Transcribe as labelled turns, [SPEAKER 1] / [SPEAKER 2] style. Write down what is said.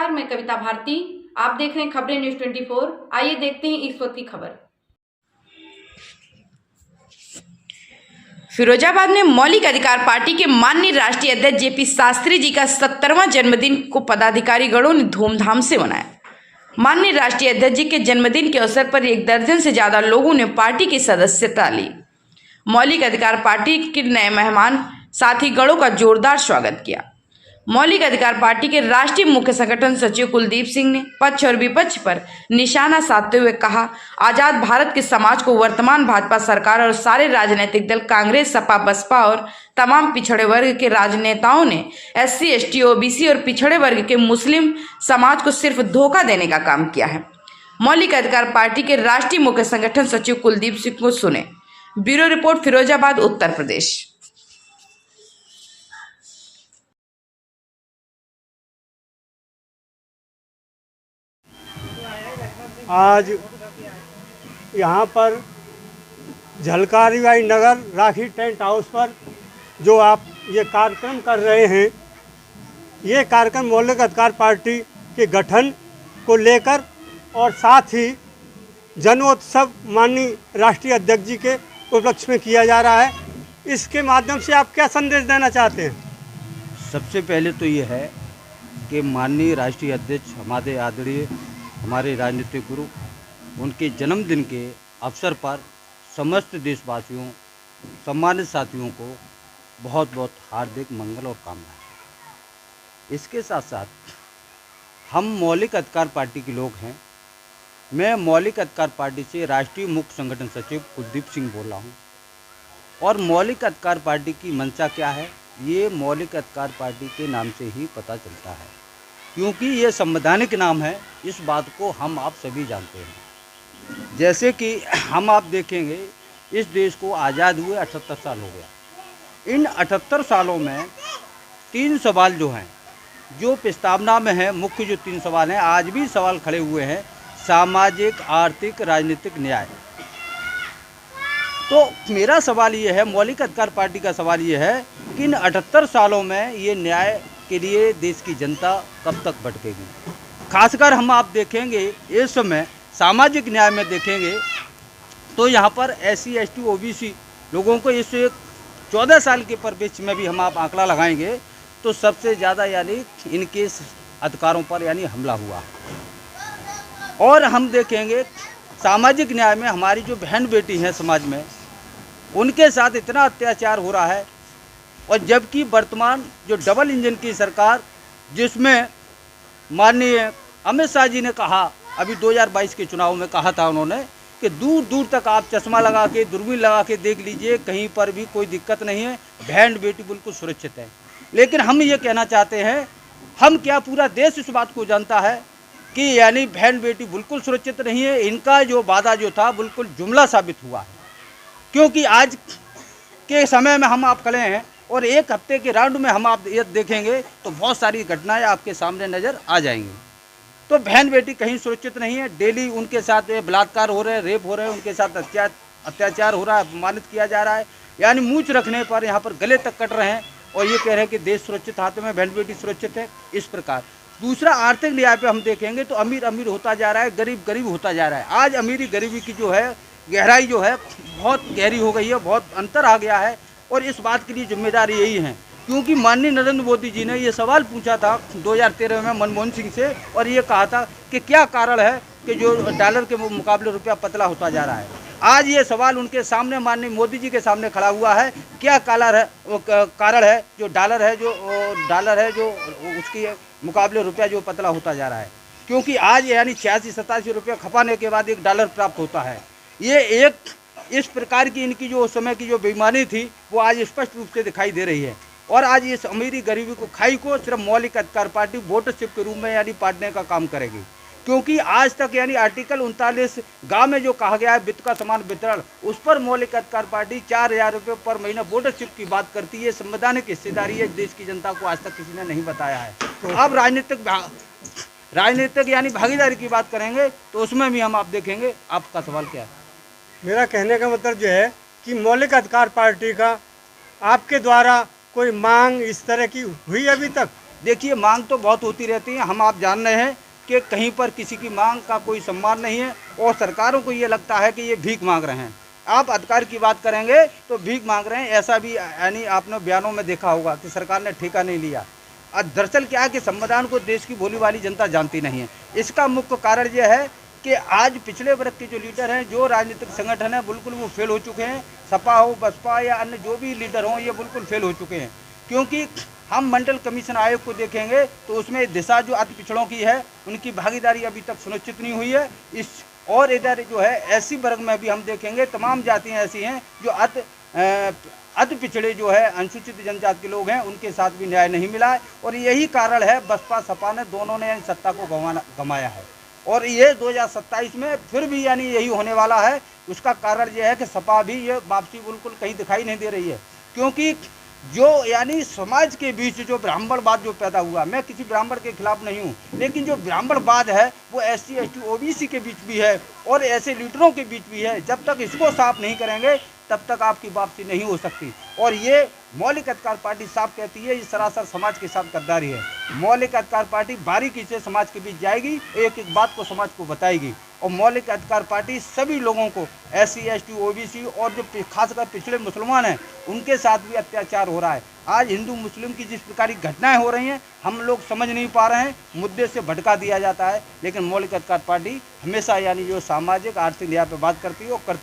[SPEAKER 1] नमस्कार, मैं कविता भारती। आप देख रहे हैं खबरें न्यूज 24। आइए देखते हैं इस वक्त की खबर। फिरोजाबाद में मौलिक अधिकार पार्टी के माननीय राष्ट्रीय अध्यक्ष जेपी शास्त्री जी का 70वां जन्मदिन को पदाधिकारी गणों ने धूमधाम से मनाया। माननीय राष्ट्रीय अध्यक्ष जी के जन्मदिन के अवसर पर 1 दर्जन से ज्यादा लोगों ने पार्टी की सदस्यता ली। मौलिक अधिकार पार्टी के नए मेहमान साथी गणों का जोरदार स्वागत किया। मौलिक अधिकार पार्टी के राष्ट्रीय मुख्य संगठन सचिव कुलदीप सिंह ने पक्ष और विपक्ष पर निशाना साधते हुए कहा, आजाद भारत के समाज को वर्तमान भाजपा सरकार और सारे राजनीतिक दल कांग्रेस, सपा, बसपा और तमाम पिछड़े वर्ग के राजनेताओं ने SC, ST, OBC और पिछड़े वर्ग के मुस्लिम समाज को सिर्फ धोखा देने का काम किया है। मौलिक अधिकार पार्टी के राष्ट्रीय मुख्य संगठन सचिव कुलदीप सिंह को सुने। Bureau report, Firozabad, Uttar Pradesh.
[SPEAKER 2] आज यहाँ पर झलकारीबाई नगर राखी टेंट हाउस पर जो आप ये कार्यक्रम कर रहे हैं, ये कार्यक्रम मौलिक अधिकार पार्टी के गठन को लेकर और साथ ही जनोत्सव माननीय राष्ट्रीय अध्यक्ष जी के उपलक्ष्य में किया जा रहा है। इसके माध्यम से आप क्या संदेश देना चाहते हैं?
[SPEAKER 3] सबसे पहले तो ये है कि माननीय राष्ट्रीय अध्यक्ष हमारे आदरणीय हमारे राजनीतिक गुरु, उनके जन्मदिन के अवसर पर समस्त देशवासियों, सम्मानित साथियों को बहुत बहुत हार्दिक मंगल और कामनाएं। इसके साथ साथ हम मौलिक अधिकार पार्टी के लोग हैं। मैं मौलिक अधिकार पार्टी से राष्ट्रीय मुख्य संगठन सचिव कुलदीप सिंह बोल रहा हूँ। और मौलिक अधिकार पार्टी की मंशा क्या है, ये मौलिक अधिकार पार्टी के नाम से ही पता चलता है, क्योंकि ये संवैधानिक नाम है। इस बात को हम आप सभी जानते हैं। जैसे कि हम आप देखेंगे, इस देश को आज़ाद हुए 78 साल हो गया। इन 78 सालों में 3 सवाल जो हैं, जो प्रस्तावना में है, मुख्य जो 3 सवाल हैं, आज भी सवाल खड़े हुए हैं, सामाजिक, आर्थिक, राजनीतिक न्याय। तो मेरा सवाल ये है, मौलिक अधिकार पार्टी का सवाल ये है कि इन 78 सालों में ये न्याय के लिए देश की जनता कब तक भटकेगी। खासकर हम आप देखेंगे इस समय सामाजिक न्याय में देखेंगे तो यहाँ पर SC, ST, OBC लोगों को इस 14 साल के परिप्रेक्ष्य में भी हम आप आंकड़ा लगाएंगे तो सबसे ज़्यादा यानी इनके अधिकारों पर यानी हमला हुआ। और हम देखेंगे सामाजिक न्याय में हमारी जो बहन बेटी हैं समाज में, उनके साथ इतना अत्याचार हो रहा है। और जबकि वर्तमान जो डबल इंजन की सरकार, जिसमें माननीय अमित शाह जी ने कहा, अभी 2022 के चुनाव में कहा था उन्होंने कि दूर दूर तक आप चश्मा लगा के, दूरबीन लगा के देख लीजिए, कहीं पर भी कोई दिक्कत नहीं है, बहन बेटी बिल्कुल सुरक्षित है। लेकिन हम ये कहना चाहते हैं, हम क्या पूरा देश इस बात को जानता है कि यानी बहन बेटी बिल्कुल सुरक्षित नहीं है। इनका जो वादा जो था बिल्कुल जुमला साबित हुआ है, क्योंकि आज के समय में हम आप खड़े हैं और 1 हफ्ते के राउंड में हम आप ये देखेंगे तो बहुत सारी घटनाएं आपके सामने नज़र आ जाएंगी। तो बहन बेटी कहीं सुरक्षित नहीं है। डेली उनके साथ बलात्कार हो रहे हैं, रेप हो रहे हैं, उनके साथ अत्याचार हो रहा है, अपमानित किया जा रहा है। यानी मूंछ रखने पर यहाँ पर गले तक कट रहे हैं और ये कह रहे हैं कि देश सुरक्षित हाथों में, बहन बेटी सुरक्षित है। इस प्रकार दूसरा आर्थिक न्याय पे हम देखेंगे तो अमीर अमीर होता जा रहा है, गरीब गरीब होता जा रहा है। आज अमीरी गरीबी की जो है गहराई जो है बहुत गहरी हो गई है, बहुत अंतर आ गया है। और इस बात के लिए जिम्मेदारी यही है, क्योंकि माननीय नरेंद्र मोदी जी ने ये सवाल पूछा था 2013 में मनमोहन सिंह से, और ये कहा था कि क्या कारण है कि जो डॉलर के मुकाबले रुपया पतला होता जा रहा है। आज ये सवाल उनके सामने माननीय मोदी जी के सामने खड़ा हुआ है, क्या कारण है जो डॉलर है जो उसकी मुकाबले रुपया जो पतला होता जा रहा है। क्योंकि आज यानी 86-87 रुपये खपाने के बाद $1 प्राप्त होता है। ये एक इस प्रकार की इनकी जो उस समय की जो बेईमानी थी वो आज स्पष्ट रूप से दिखाई दे रही है। और आज इस अमीरी गरीबी को खाई को सिर्फ मौलिक अधिकार पार्टी वोटरशिप के रूप में यानी बांटने का काम करेगी। क्योंकि आज तक यानी आर्टिकल 39 गाँव में जो कहा गया है वित्त का समान वितरण, उस पर मौलिक अधिकार पार्टी 4000 रुपये पर महीना वोटरशिप की बात करती है। संवैधानिक हिस्सेदारी है, देश की जनता को आज तक किसी ने नहीं बताया है। तो अब राजनीतिक यानी भागीदारी की बात करेंगे तो उसमें भी हम आप देखेंगे। आपका सवाल क्या है?
[SPEAKER 2] मेरा कहने का मतलब जो है कि मौलिक अधिकार पार्टी का आपके द्वारा कोई मांग इस तरह की हुई अभी तक?
[SPEAKER 3] देखिए मांग तो बहुत होती रहती है, हम आप जान रहे हैं कि कहीं पर किसी की मांग का कोई सम्मान नहीं है और सरकारों को ये लगता है कि ये भीख मांग रहे हैं। आप अधिकार की बात करेंगे तो भीख मांग रहे हैं, ऐसा भी यानी आपने बयानों में देखा होगा कि सरकार ने ठेका नहीं लिया। दरअसल क्या है कि संविधान को देश की भोली वाली जनता जानती नहीं है। इसका मुख्य कारण यह है कि आज पिछले वर्ग के जो लीडर हैं, जो राजनीतिक संगठन है, बिल्कुल वो फेल हो चुके हैं। सपा हो, बसपा या अन्य जो भी लीडर हों, ये बिल्कुल फेल हो चुके हैं। क्योंकि हम मंडल कमीशन आयोग को देखेंगे तो उसमें दिशा जो अति पिछड़ों की है, उनकी भागीदारी अभी तक सुनिश्चित नहीं हुई है। और इधर जो है एससी वर्ग में भी हम देखेंगे तमाम जातियाँ ऐसी हैं जो अति पिछड़े जो है अनुसूचित जनजाति के लोग हैं, उनके साथ भी न्याय नहीं मिला है। और यही कारण है बसपा सपा ने दोनों ने सत्ता को गंवाया है और ये 2027 में फिर भी यानी यही होने वाला है। उसका कारण यह है कि सपा भी ये वापसी बिल्कुल कहीं दिखाई नहीं दे रही है। क्योंकि जो यानी समाज के बीच जो ब्राह्मणवाद जो पैदा हुआ, मैं किसी ब्राह्मण के खिलाफ नहीं हूँ, लेकिन जो ब्राह्मणवाद है वो SC ST OBC के बीच भी है और ऐसे लीडरों के बीच भी है। जब तक इसको साफ नहीं करेंगे तब तक आपकी वापसी नहीं हो सकती। और ये मौलिक अधिकार पार्टी साफ कहती है ये सरासर समाज के साथ गद्दारी है। मौलिक अधिकार पार्टी बारीकी से समाज के बीच जाएगी, एक एक बात को समाज को बताएगी। और मौलिक अधिकार पार्टी सभी लोगों को SC ST OBC और जो खासकर पिछड़े मुसलमान हैं उनके साथ भी अत्याचार हो रहा है। आज हिंदू मुस्लिम की जिस प्रकार की घटनाएं हो रही हैं हम लोग समझ नहीं पा रहे हैं, मुद्दे से भटका दिया जाता है। लेकिन मौलिक अधिकार पार्टी हमेशा यानी जो सामाजिक आर्थिक न्याय पर बात करती है वो करती